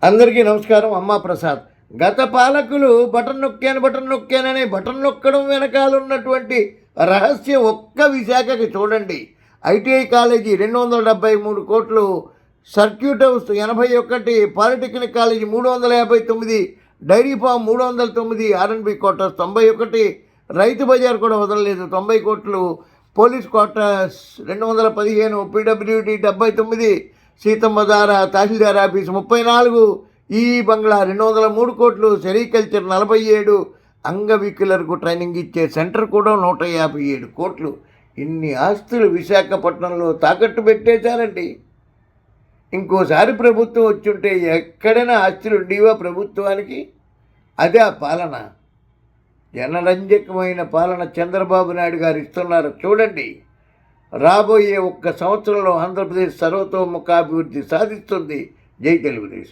అందరికీ నమస్కారం. అమ్మా ప్రసాద్. గత పాలకులు బటన్ నొక్కానని బటన్ నొక్కడం వెనకాల ఉన్నటువంటి రహస్యం ఒక్క విశాఖకి చూడండి. ఐటీఐ కాలేజీ 273 కోట్లు, circuit house 81, polytechnic college 359, dairy farm 309, RNB quarters 91, రైతు బజార్ కూడా వదలలేదు 90 కోట్లు, పోలీస్ క్వార్టర్స్ 215, పీడబ్ల్యూడి 79, సీతమ్మ దార తహసీల్దార్ ఆఫీస్ 34, ఈ బంగ్లా 203 కోట్లు, సెరికల్చర్ 47, అంగవికలర్కు ట్రైనింగ్ ఇచ్చే సెంటర్ కూడా 157 కోట్లు. ఇన్ని ఆస్తులు విశాఖపట్నంలో తాకట్టు పెట్టేశారండి. ఇంకోసారి ప్రభుత్వం వచ్చుంటే ఎక్కడైనా ఆస్తులు ఉండేవా ప్రభుత్వానికి? అదే ఆ పాలన. జనరంజకమైన పాలన చంద్రబాబు నాయుడు గారు ఇస్తున్నారు. చూడండి, రాబోయే 1 సంవత్సరంలో ఆంధ్రప్రదేశ్ సర్వతోముఖాభివృద్ధి సాధిస్తుంది. జై తెలుగుదేశం.